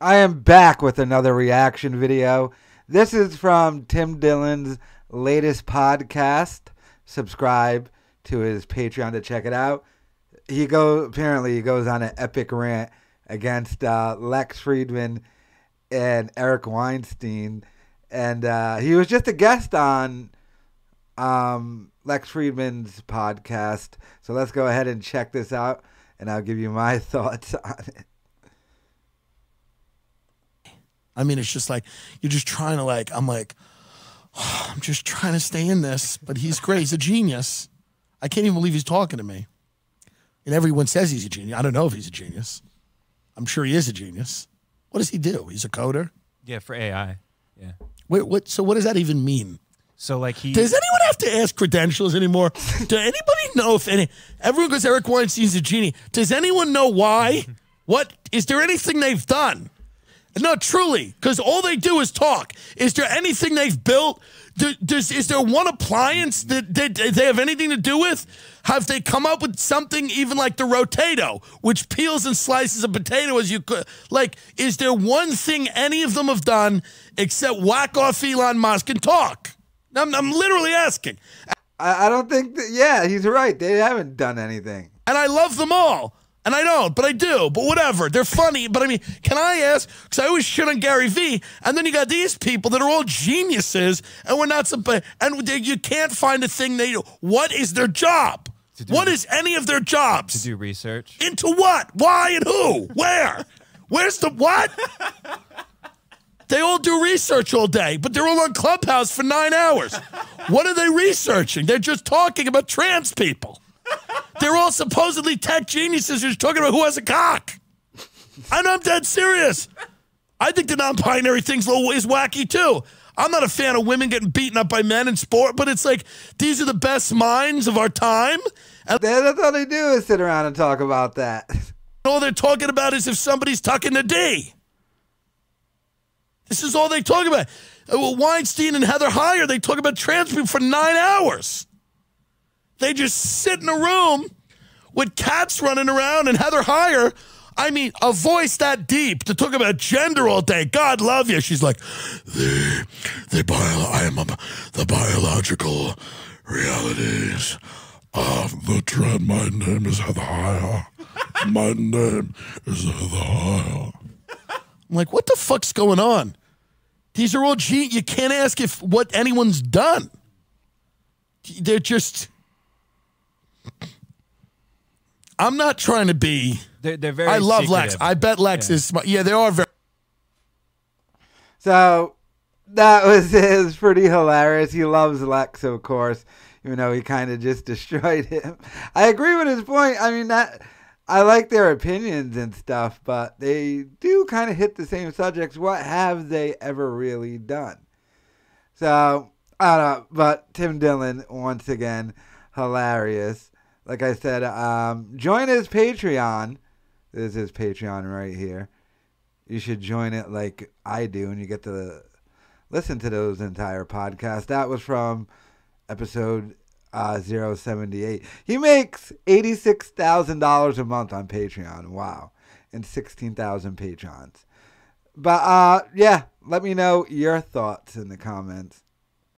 I am back with another reaction video. This is from Tim Dillon's latest podcast. Subscribe to his Patreon to check it out. Apparently he goes on an epic rant against Lex Friedman and Eric Weinstein, and he was just a guest on Lex Friedman's podcast. So let's go ahead and check this out, and I'll give you my thoughts on it. I mean, it's just like, you're just trying to I'm just trying to stay in this, but he's great. He's a genius. I can't even believe he's talking to me. And everyone says he's a genius. I don't know if he's a genius. I'm sure he is a genius. What does he do? He's a coder? Yeah, for AI. Yeah. Wait, so what does that even mean? So like does anyone have to ask credentials anymore? Does anybody know if everyone goes, Eric Weinstein's a genius. Does anyone know why? Is there anything they've done? No, truly, because all they do is talk. Is there anything they've built? Is there one appliance that they have anything to do with? Have they come up with something even like the Rotato, which peels and slices a potato as you could? Like, is there one thing any of them have done except whack off Elon Musk and talk? I'm literally asking. I don't think that, yeah, he's right. They haven't done anything. And I love them all. And I don't, but I do. But whatever. They're funny. But I mean, can I ask? Because I always shit on Gary Vee. And then you got these people that are all geniuses. And we're not supposed. And you can't find a thing they do. What is their job? What is any of their jobs? To do research. Into what? Why and who? Where? Where's the what? They all do research all day, but they're all on Clubhouse for 9 hours. What are they researching? They're just talking about trans people. They're all supposedly tech geniuses who's talking about who has a cock. And I'm dead serious. I think the non-binary thing is wacky too. I'm not a fan of women getting beaten up by men in sport, but it's like, these are the best minds of our time. And that's all they do is sit around and talk about that. All they're talking about is if somebody's tucking the D. This is all they talk about. Weinstein and Heather Heyer, they talk about trans people for 9 hours. They just sit in a room with cats running around and Heather Heyer, I mean, a voice that deep to talk about gender all day. God love you. She's like, the biological realities of the trend. My name is Heather Heyer. My name is Heather Heyer. I'm like, what the fuck's going on? These are all you can't ask if what anyone's done. They're just... I'm not trying to be... They're very I love secretive. Lex. I bet Lex is smart. Yeah, they are very... So, that was pretty hilarious. He loves Lex, of course, even though he kind of just destroyed him. I agree with his point. I mean, I like their opinions and stuff, but they do kind of hit the same subjects. What have they ever really done? So, I don't know. But Tim Dillon, once again, hilarious. Like I said, join his Patreon. This is his Patreon right here. You should join it like I do, and you get to listen to those entire podcasts. That was from episode 078. He makes $86,000 a month on Patreon. Wow. And 16,000 patrons. But, yeah, let me know your thoughts in the comments.